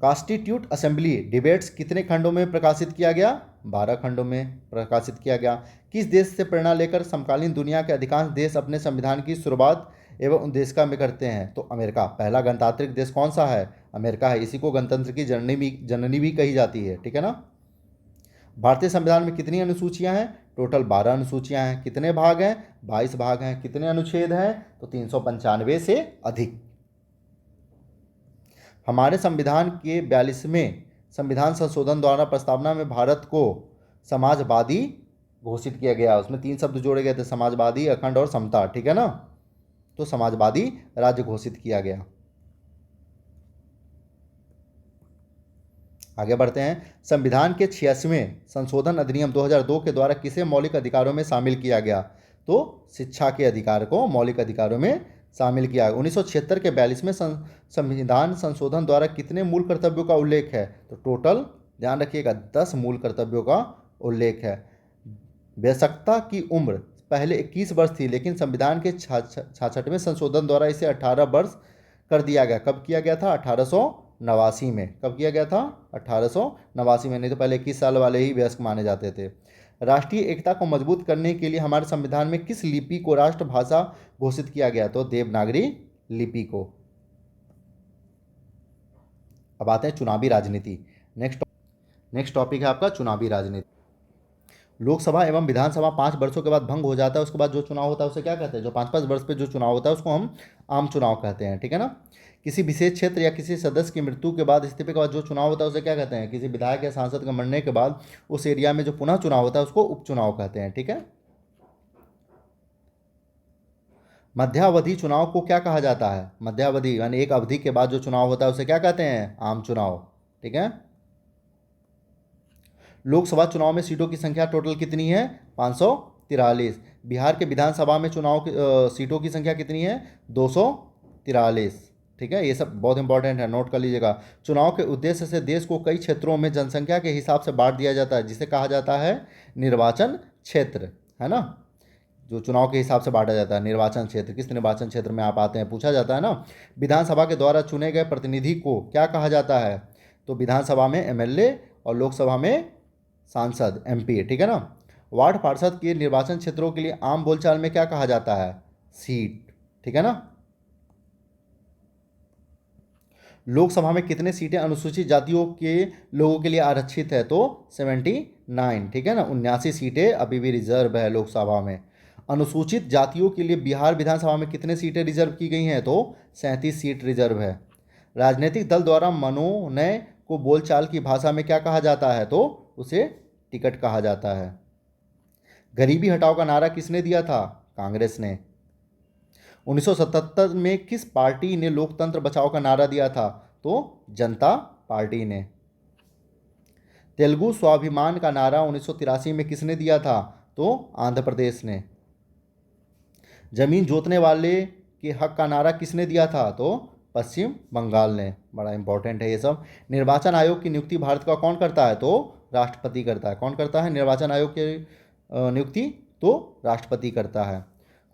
Constitute assembly debates कितने खंडों में प्रकाशित किया गया? 12 खंडों में प्रकाशित किया गया। किस देश से प्रेरणा लेकर समकालीन दुनिया के अधिकांश देश अपने संविधान की शुरुआत एवं उद्देशिका में करते हैं? तो अमेरिका। पहला गणतांत्रिक देश कौन सा है? अमेरिका है। इसी को गणतंत्र की जननी भी कही जाती है, ठीक है ना। भारतीय संविधान में कितनी अनुसूचियां हैं? टोटल 12 अनुसूचियां हैं। कितने भाग हैं? 22 भाग हैं। कितने अनुच्छेद हैं? तो 395 से अधिक। हमारे संविधान के 42वें संविधान संशोधन द्वारा प्रस्तावना में भारत को समाजवादी घोषित किया गया। उसमें 3 शब्द जोड़े गए थे, समाजवादी, अखंड और समता, ठीक है ना। तो समाजवादी राज्य घोषित किया गया। आगे बढ़ते हैं। संविधान के 86वें संशोधन अधिनियम 2002 के द्वारा किसे मौलिक अधिकारों में शामिल किया गया? तो शिक्षा के अधिकार को मौलिक अधिकारों में शामिल किया। 1976 के 42वें संविधान संशोधन द्वारा कितने मूल कर्तव्यों का उल्लेख है? तो टोटल ध्यान रखिएगा 10 मूल कर्तव्यों का उल्लेख है। वयस्कता की उम्र पहले 21 वर्ष थी, लेकिन संविधान के 66वें संशोधन द्वारा इसे 18 वर्ष कर दिया गया। कब किया गया था? 1889 में। कब किया गया था? 1889 में। नहीं तो पहले 21 साल वाले ही वयस्क माने जाते थे। राष्ट्रीय एकता को मजबूत करने के लिए हमारे संविधान में किस लिपि को राष्ट्रभाषा घोषित किया गया? तो देवनागरी लिपि को। अब आते हैं चुनावी राजनीति। नेक्स्ट टॉपिक है आपका चुनावी राजनीति। लोकसभा एवं विधानसभा 5 वर्षों के बाद भंग हो जाता है। उसके बाद जो चुनाव होता है उसे क्या कहते हैं? जो 5-5 वर्ष पे जो चुनाव होता है उसको हम आम चुनाव कहते हैं, ठीक है ना। किसी विशेष क्षेत्र या किसी सदस्य की मृत्यु के बाद, इस्तीफे के बाद जो चुनाव होता है उसे क्या कहते हैं? किसी विधायक या सांसद के मरने के बाद उस एरिया में जो पुनः चुनाव होता है उसको उपचुनाव कहते हैं, ठीक है। मध्यावधि चुनाव को क्या कहा जाता है? मध्यावधि यानी एक अवधि के बाद जो चुनाव होता है उसे क्या कहते हैं? आम चुनाव, ठीक है। लोकसभा चुनाव में सीटों की संख्या टोटल कितनी है? 543। बिहार के विधानसभा में चुनाव सीटों की संख्या कितनी है? 243, ठीक है। ये सब बहुत इंपॉर्टेंट है, नोट कर लीजिएगा। चुनाव के उद्देश्य से देश को कई क्षेत्रों में जनसंख्या के हिसाब से बांट दिया जाता है, जिसे कहा जाता है निर्वाचन क्षेत्र, है ना। जो चुनाव के हिसाब से बांटा जाता है, निर्वाचन क्षेत्र। किस निर्वाचन क्षेत्र में आप आते हैं, पूछा जाता है ना। विधानसभा के द्वारा चुने गए प्रतिनिधि को क्या कहा जाता है? तो विधानसभा में एमएलए और लोकसभा में सांसद, एमपी, ठीक है ना। वार्ड पार्षद के निर्वाचन क्षेत्रों के लिए आम बोलचाल में क्या कहा जाता है? सीट, ठीक है ना। लोकसभा में कितने सीटें अनुसूचित जातियों के लोगों के लिए आरक्षित है? तो 79, ठीक है ना। 79 सीटें अभी भी रिजर्व है लोकसभा में। अनुसूचित जातियों के लिए बिहार विधानसभा में कितने सीटें रिजर्व की गई हैं? तो 37 सीट रिजर्व है। राजनीतिक दल द्वारा मनोनय को बोलचाल की भाषा में क्या कहा जाता है? तो उसे टिकट कहा जाता है। गरीबी हटाओ का नारा किसने दिया था? कांग्रेस ने। 1977 में किस पार्टी ने लोकतंत्र बचाओ का नारा दिया था? तो जनता पार्टी ने। तेलुगु स्वाभिमान का नारा 1983 में किसने दिया था? तो आंध्र प्रदेश ने। जमीन जोतने वाले के हक का नारा किसने दिया था? तो पश्चिम बंगाल ने। बड़ा इंपॉर्टेंट है ये सब। निर्वाचन आयोग की नियुक्ति भारत का कौन करता है? तो राष्ट्रपति करता है। कौन करता है निर्वाचन आयोग की नियुक्ति? तो राष्ट्रपति करता है।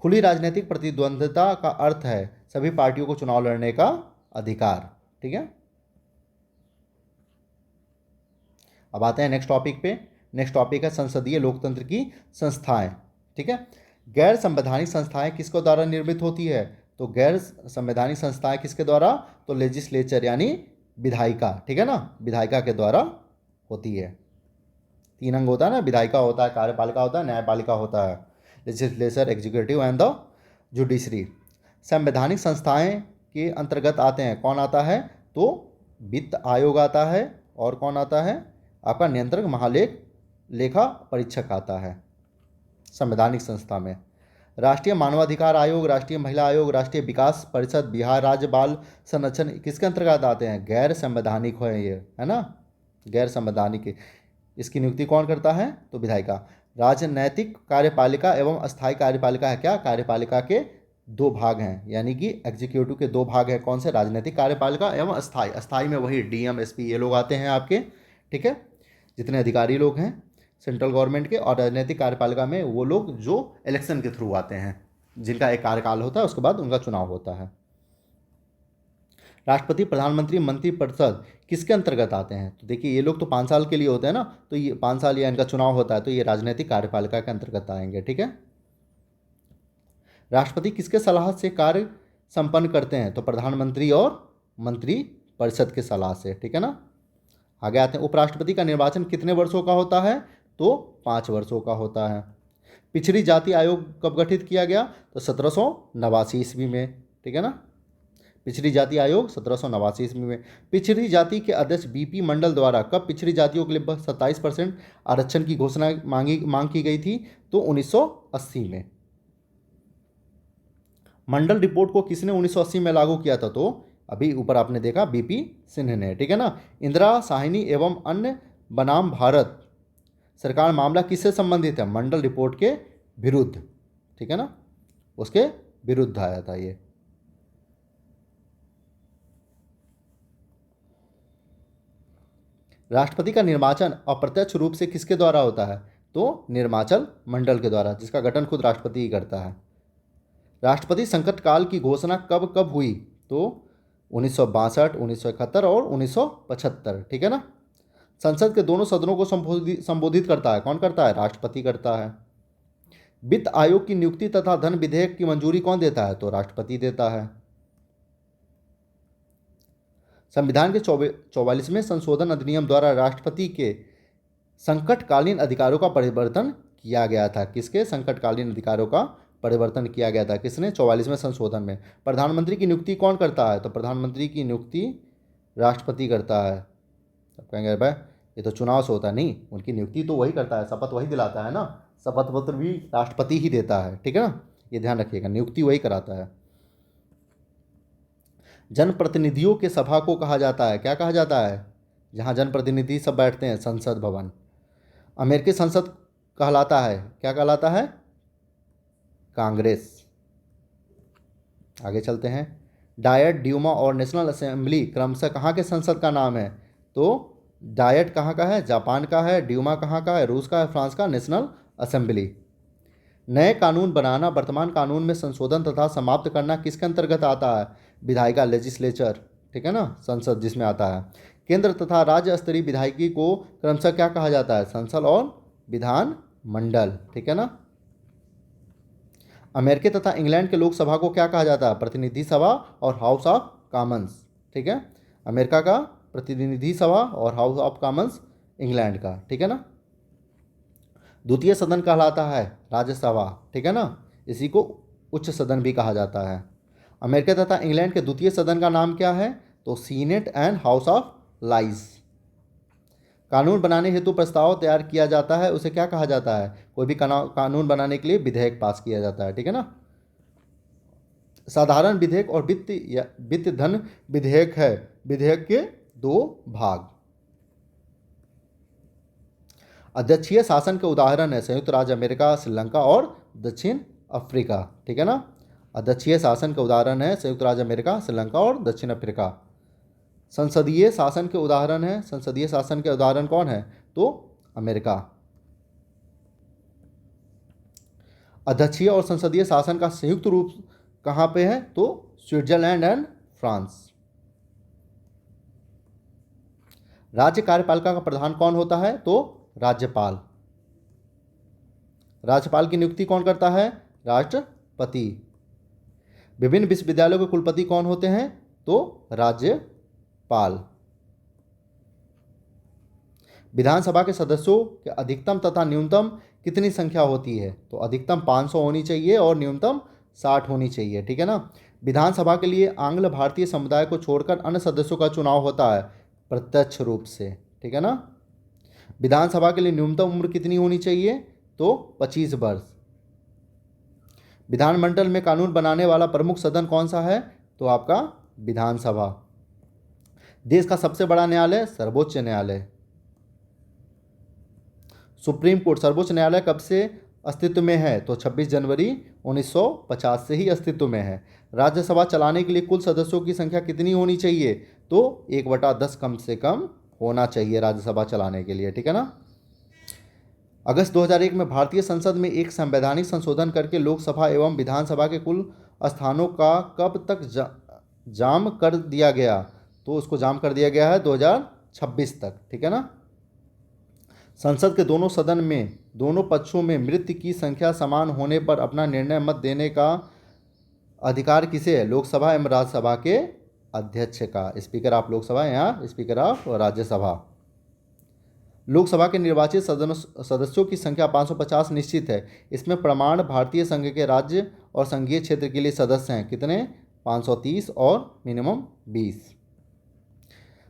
खुली राजनीतिक प्रतिद्वंद्विता का अर्थ है सभी पार्टियों को चुनाव लड़ने का अधिकार, ठीक है। अब आते हैं नेक्स्ट टॉपिक पे। नेक्स्ट टॉपिक है संसदीय लोकतंत्र की संस्थाएं, ठीक है। गैर संवैधानिक संस्थाएं किसके द्वारा निर्मित होती है? तो गैर संवैधानिक संस्थाएं किसके द्वारा? तो लेजिस्लेचर यानी विधायिका, ठीक है ना। विधायिका के द्वारा होती है। 3 अंग होता है ना, विधायिका होता है, कार्यपालिका होता है, न्यायपालिका होता है। Legislature, executive and the judiciary. संवैधानिक संस्थाएं के अंतर्गत आते हैं, कौन आता है? तो वित्त आयोग आता है, और कौन आता है? आपका नियंत्रक महालेख लेखा परीक्षक आता है। संवैधानिक संस्था में? राष्ट्रीय मानवाधिकार आयोग, राष्ट्रीय महिला आयोग, राष्ट्रीय विकास परिषद, बिहार राज्य बाल संरक्षण किसके अंतर्गत आते हैं? गैर संवैधानिक है ये, है ना, गैर संवैधानिक। इसकी नियुक्ति कौन करता है? तो विधायिका। राजनैतिक कार्यपालिका एवं अस्थायी कार्यपालिका है क्या? कार्यपालिका के दो भाग हैं, यानी कि एग्जीक्यूटिव के दो भाग हैं। कौन से? राजनीतिक कार्यपालिका एवं अस्थायी। अस्थायी में वही डीएम, एसपी ये लोग आते हैं आपके, ठीक है, जितने अधिकारी लोग हैं सेंट्रल गवर्नमेंट के। और राजनीतिक कार्यपालिका में वो लोग जो इलेक्शन के थ्रू आते हैं, जिनका एक कार्यकाल होता है, उसके बाद उनका चुनाव होता है। राष्ट्रपति, प्रधानमंत्री, मंत्रिपरिषद किसके अंतर्गत आते हैं? तो देखिए ये लोग तो 5 साल के लिए होते हैं ना, तो ये 5 साल या इनका चुनाव होता है, तो ये राजनीतिक कार्यपालिका के अंतर्गत आएंगे, ठीक है। राष्ट्रपति किसके सलाह से कार्य संपन्न करते हैं? तो प्रधानमंत्री और मंत्रिपरिषद के सलाह से, ठीक है ना। आगे आते हैं, उपराष्ट्रपति का निर्वाचन कितने वर्षों का होता है? तो 5 वर्षों का होता है। पिछड़ी जाति आयोग कब गठित किया गया? तो 1789 ईस्वी में, ठीक है ना। पिछड़ी जाति आयोग 1789 ईस्वी में। पिछड़ी जाति के अध्यक्ष बीपी मंडल द्वारा कब पिछड़ी जातियों के लिए 27% आरक्षण की घोषणा मांग की गई थी? तो 1980 में। मंडल रिपोर्ट को किसने 1980 में लागू किया था? तो अभी ऊपर आपने देखा बीपी सिंह ने, ठीक है ना। इंदिरा साहनी एवं अन्य बनाम भारत सरकार मामला किससे संबंधित है? मंडल रिपोर्ट के विरुद्ध, ठीक है ना, उसके विरुद्ध आया था ये। राष्ट्रपति का निर्वाचन अप्रत्यक्ष रूप से किसके द्वारा होता है? तो निर्वाचन मंडल के द्वारा, जिसका गठन खुद राष्ट्रपति ही करता है। राष्ट्रपति संकट काल की घोषणा कब कब हुई? तो 1962, 1971 और 1975, ठीक है ना। संसद के दोनों सदनों को संबोधित करता है, कौन करता है? राष्ट्रपति करता है। वित्त आयोग की नियुक्ति तथा धन विधेयक की मंजूरी कौन देता है? तो राष्ट्रपति देता है। संविधान के 44वें संशोधन अधिनियम द्वारा राष्ट्रपति के संकटकालीन अधिकारों का परिवर्तन किया गया था। किसके संकटकालीन अधिकारों का परिवर्तन किया गया था? किसने? 44वें संशोधन में। प्रधानमंत्री की नियुक्ति कौन करता है? तो प्रधानमंत्री की नियुक्ति राष्ट्रपति करता है। अब कहेंगे भाई ये तो चुनाव से होता है, नहीं, उनकी नियुक्ति तो वही करता है, शपथ वही दिलाता है ना, शपथ पत्र भी राष्ट्रपति ही देता है, ठीक है ना, ये ध्यान रखिएगा, नियुक्ति वही कराता है। जनप्रतिनिधियों के सभा को कहा जाता है, क्या कहा जाता है? जहाँ जनप्रतिनिधि सब बैठते हैं, संसद भवन। अमेरिकी संसद कहलाता है, क्या कहलाता है? कांग्रेस। आगे चलते हैं। डायट, ड्यूमा और नेशनल असेंबली क्रमशः कहाँ के संसद का नाम है? तो डायट कहाँ का है? जापान का है। ड्यूमा कहाँ का है? रूस का है। फ्रांस का। National assembly. नए कानून बनाना, वर्तमान कानून में संशोधन तथा समाप्त करना किसके अंतर्गत आता है? विधायिका, लेजिस्लेचर, ठीक है ना, संसद जिसमें आता है। केंद्र तथा राज्य स्तरीय विधायिकी को क्रमशः क्या कहा जाता है? संसद और विधान मंडल, ठीक है ना। अमेरिकी तथा इंग्लैंड के लोकसभा को क्या कहा जाता है? प्रतिनिधि सभा और हाउस ऑफ कॉमन्स, ठीक है। अमेरिका का प्रतिनिधि सभा और हाउस ऑफ कॉमन्स इंग्लैंड का, ठीक है ना। द्वितीय सदन कहलाता है राज्यसभा, ठीक है ना, इसी को उच्च सदन भी कहा जाता है। अमेरिका तथा इंग्लैंड के द्वितीय सदन का नाम क्या है? तो senate and house of lies. कानून बनाने हेतु प्रस्ताव तैयार किया जाता है, उसे क्या कहा जाता है? कोई भी कानून बनाने के लिए विधेयक पास किया जाता है, ठीक है ना। साधारण विधेयक और वित्त धन विधेयक है, विधेयक के दो भाग। अध्यक्षीय शासन के उदाहरण है संयुक्त राज्य अमेरिका, श्रीलंका और दक्षिण अफ्रीका, ठीक है ना। अध्यक्षीय शासन के उदाहरण है संयुक्त राज्य अमेरिका, श्रीलंका और दक्षिण अफ्रीका। संसदीय शासन के उदाहरण है, संसदीय शासन के उदाहरण कौन है? तो अमेरिका। अध्यक्षीय और संसदीय शासन का संयुक्त रूप कहाँ पे है? तो स्विट्जरलैंड एंड फ्रांस। राज्य कार्यपालिका का प्रधान कौन होता है? तो राज्यपाल। राज्यपाल की नियुक्ति कौन करता है? राष्ट्रपति। विभिन्न विश्वविद्यालयों के कुलपति कौन होते हैं? तो राज्यपाल। विधानसभा के सदस्यों के अधिकतम तथा न्यूनतम कितनी संख्या होती है? तो अधिकतम 500 होनी चाहिए और न्यूनतम 60 होनी चाहिए, ठीक है ना। विधानसभा के लिए आंग्ल भारतीय समुदाय को छोड़कर अन्य सदस्यों का चुनाव होता है प्रत्यक्ष रूप से, ठीक है ना। विधानसभा के लिए न्यूनतम उम्र कितनी होनी चाहिए? तो 25 वर्ष। विधानमंडल में कानून बनाने वाला प्रमुख सदन कौन सा है? तो आपका विधानसभा। देश का सबसे बड़ा न्यायालय सर्वोच्च न्यायालय। सुप्रीम कोर्ट सर्वोच्च न्यायालय कब से अस्तित्व में है? तो 26 जनवरी 1950 से ही अस्तित्व में है। राज्यसभा चलाने के लिए कुल सदस्यों की संख्या कितनी होनी चाहिए? तो 1/10 कम से कम होना चाहिए राज्यसभा चलाने के लिए, ठीक है ना। अगस्त 2001 में भारतीय संसद में एक संवैधानिक संशोधन करके लोकसभा एवं विधानसभा के कुल स्थानों का कब तक जाम कर दिया गया? तो उसको जाम कर दिया गया है 2026 तक, ठीक है ना। संसद के दोनों सदन में दोनों पक्षों में मृत्यु की संख्या समान होने पर अपना निर्णय मत देने का अधिकार किसे है? लोकसभा एवं राज्यसभा के अध्यक्ष का। स्पीकर ऑफ लोकसभा या स्पीकर ऑफ राज्यसभा। लोकसभा के निर्वाचित सदस्यों की संख्या 550 निश्चित है। इसमें प्रमाण भारतीय संघ के राज्य और संघीय क्षेत्र के लिए सदस्य हैं कितने? 530 और मिनिमम 20।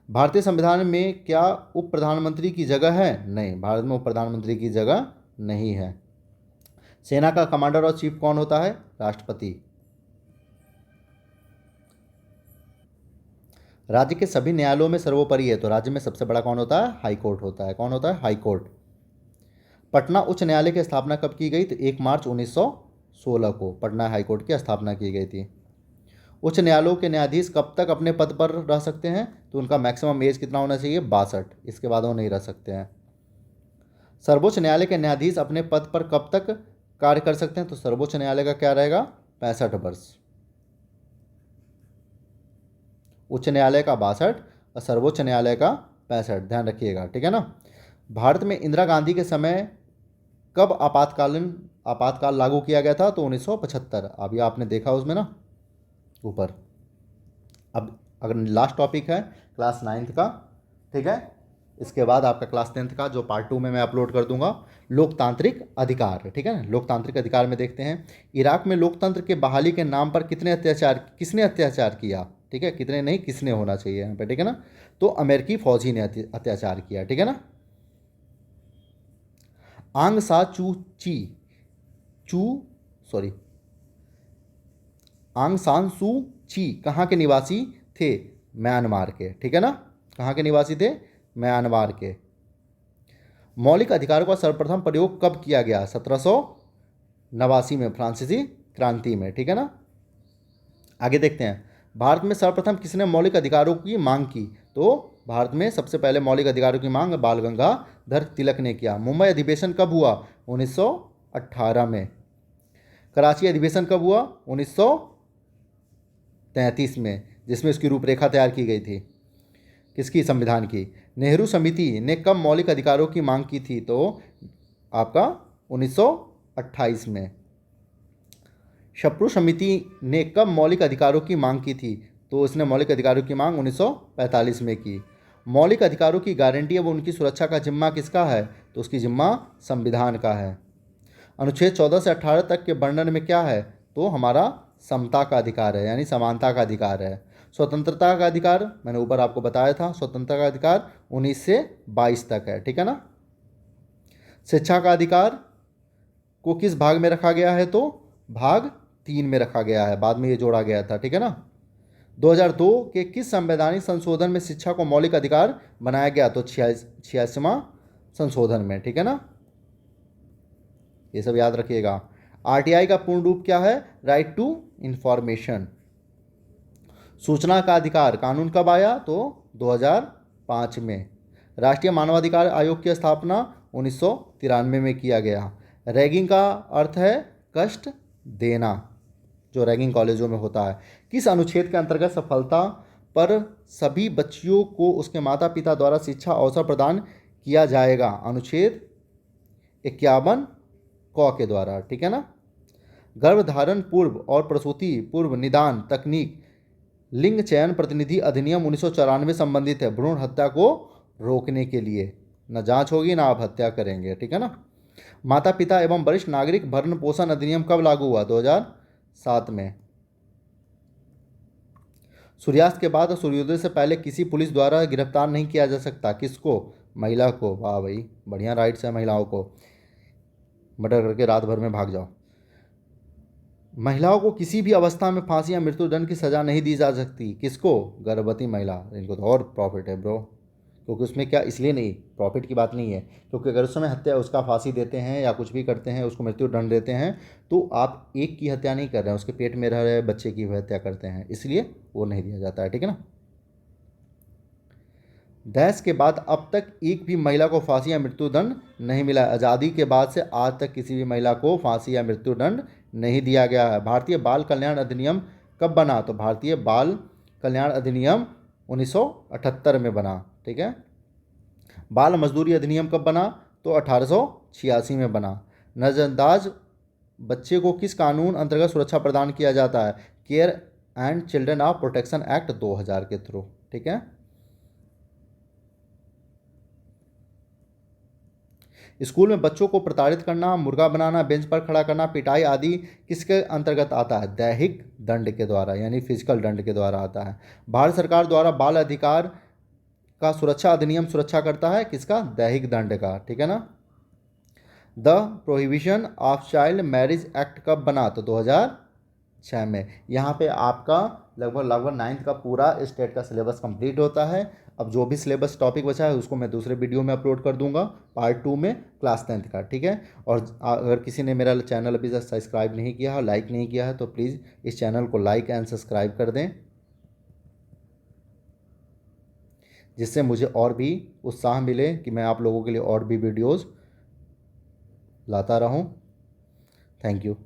भारतीय संविधान में क्या उप प्रधानमंत्री की जगह है? नहीं, भारत में उप प्रधानमंत्री की जगह नहीं है। सेना का कमांडर और चीफ कौन होता है? राष्ट्रपति। राज्य के सभी न्यायालयों में सर्वोपरि है, तो राज्य में सबसे बड़ा कौन होता है? हाई कोर्ट होता है। कौन होता है? High court. पटना उच्च न्यायालय की स्थापना कब की गई? तो 1 मार्च 1916 को पटना हाई कोर्ट की स्थापना की गई थी। उच्च न्यायालयों के न्यायाधीश कब तक अपने पद पर रह सकते हैं? तो उनका मैक्सिमम एज कितना होना चाहिए? 62। इसके बाद वो नहीं रह सकते हैं। सर्वोच्च न्यायालय के न्यायाधीश अपने पद पर कब तक कार्य कर सकते हैं? तो सर्वोच्च न्यायालय का क्या रहेगा? 65 वर्ष। उच्च न्यायालय का 62 और सर्वोच्च न्यायालय का 65, ध्यान रखिएगा, ठीक है ना। भारत में इंदिरा गांधी के समय कब आपातकाल लागू किया गया था? तो 1975। अभी आपने देखा उसमें ना ऊपर। अब अगर लास्ट टॉपिक है क्लास 9th का, ठीक है। इसके बाद आपका क्लास 10th का जो पार्ट 2 में मैं अपलोड कर दूंगा, लोकतांत्रिक अधिकार, ठीक है ना। लोकतांत्रिक अधिकार में देखते हैं इराक में लोकतंत्र के बहाली के नाम पर किसने अत्याचार किया? ठीक है, कितने नहीं, किसने होना चाहिए यहाँ पे, ठीक है ना। तो अमेरिकी फौजी ने अत्याचार किया, ठीक है ना। आंग सा आंग सान सू ची कहाँ के निवासी थे? म्यांमार के, ठीक है ना। कहाँ के निवासी थे? म्यांमार के। मौलिक अधिकारों का सर्वप्रथम प्रयोग कब किया गया? 1789 में, फ्रांसीसी क्रांति में, ठीक है ना। आगे देखते हैं भारत में सर्वप्रथम किसने मौलिक अधिकारों की मांग की? तो भारत में सबसे पहले मौलिक अधिकारों की मांग बाल गंगाधर तिलक ने किया। मुंबई अधिवेशन कब हुआ? 1918 में। कराची अधिवेशन कब हुआ? 1933 में, जिसमें उसकी रूपरेखा तैयार की गई थी। किसकी? संविधान की। नेहरू समिति ने कब मौलिक अधिकारों की मांग की थी? तो आपका 1928 में। शप्रू समिति ने कब मौलिक अधिकारों की मांग की थी? तो उसने मौलिक अधिकारों की मांग 1945 में की। मौलिक अधिकारों की गारंटी एवं उनकी सुरक्षा का जिम्मा किसका है? तो उसकी जिम्मा संविधान का है। अनुच्छेद 14 से 18 तक के वर्णन में क्या है? तो हमारा समता का अधिकार है, यानी समानता का अधिकार है। स्वतंत्रता का अधिकार मैंने ऊपर आपको बताया था, स्वतंत्रता का अधिकार 19 से 22 तक है, ठीक है ना। शिक्षा का अधिकार को किस भाग में रखा गया है? तो भाग 3 में रखा गया है, बाद में ये जोड़ा गया था, ठीक है ना। 2002 के किस संवैधानिक संशोधन में शिक्षा को मौलिक अधिकार बनाया गया? तो 86वां संशोधन में, ठीक है ना। ये सब याद रखिएगा। आरटीआई का पूर्ण रूप क्या है? Right to information. सूचना का अधिकार कानून कब आया? तो 2005 में। राष्ट्रीय मानवाधिकार आयोग की स्थापना 1993 में किया गया। रैगिंग का अर्थ है कष्ट देना, जो रैगिंग कॉलेजों में होता है। किस अनुच्छेद के अंतर्गत सफलता पर सभी बच्चियों को उसके माता पिता द्वारा शिक्षा अवसर प्रदान किया जाएगा? अनुच्छेद 51 क के द्वारा, ठीक है ना। गर्भधारण पूर्व और प्रसूति पूर्व निदान तकनीक लिंग चयन प्रतिनिधि अधिनियम 1994 संबंधित है भ्रूण हत्या को रोकने के लिए। न जांच होगी ना आप हत्या करेंगे, ठीक है ना। माता पिता एवं वरिष्ठ नागरिक भरण पोषण अधिनियम कब लागू हुआ? 2007 में। सूर्यास्त के बाद और सूर्योदय से पहले किसी पुलिस द्वारा गिरफ्तार नहीं किया जा सकता। किसको? महिला को। वाह भाई, बढ़िया राइट्स है महिलाओं को। मर्डर करके रात भर में भाग जाओ। महिलाओं को किसी भी अवस्था में फांसी या मृत्युदंड की सज़ा नहीं दी जा सकती। किसको? गर्भवती महिला। इनको तो और प्रॉफिट है ब्रो, क्योंकि उसमें क्या, इसलिए नहीं, प्रॉफिट की बात नहीं है, क्योंकि अगर उस समय हत्या, उसका फांसी देते हैं या कुछ भी करते हैं, उसको मृत्युदंड देते हैं, तो आप एक की हत्या नहीं कर रहे हैं, उसके पेट में रह रहे बच्चे की भी हत्या करते हैं, इसलिए वो नहीं दिया जाता है। ठीक है ना। देश के बाद अब तक एक भी महिला को फांसी या मृत्युदंड नहीं मिला। आज़ादी के बाद से आज तक किसी भी महिला को फांसी या मृत्युदंड नहीं दिया गया है। भारतीय बाल कल्याण अधिनियम कब बना? तो भारतीय बाल कल्याण अधिनियम 1978 में बना। ठीक है। बाल मजदूरी अधिनियम कब बना? तो 1886 में बना। नजरअंदाज बच्चे को किस कानून अंतर्गत सुरक्षा प्रदान किया जाता है? Care and children of protection act 2000 के थ्रू। ठीक है। स्कूल में बच्चों को प्रताड़ित करना, मुर्गा बनाना, बेंच पर खड़ा करना, पिटाई आदि किसके अंतर्गत आता है? दैहिक दंड के द्वारा, यानी फिजिकल दंड के द्वारा आता है। भारत सरकार द्वारा बाल अधिकार का सुरक्षा अधिनियम सुरक्षा करता है किसका? दैहिक दंड का। ठीक है ना। The prohibition of child marriage act कब बना? तो 2006 में। यहाँ पे आपका लगभग 9th का पूरा स्टेट का सिलेबस कंप्लीट होता है। अब जो भी सिलेबस टॉपिक बचा है उसको मैं दूसरे वीडियो में अपलोड कर दूंगा, पार्ट 2 में, क्लास 10th का। ठीक है। और अगर किसी ने मेरा चैनल अभी तक सब्सक्राइब नहीं किया है, लाइक नहीं किया है, तो प्लीज़ इस चैनल को लाइक एंड सब्सक्राइब कर दें, जिससे मुझे और भी उत्साह मिले कि मैं आप लोगों के लिए और भी वीडियोज़ लाता रहूं। Thank you.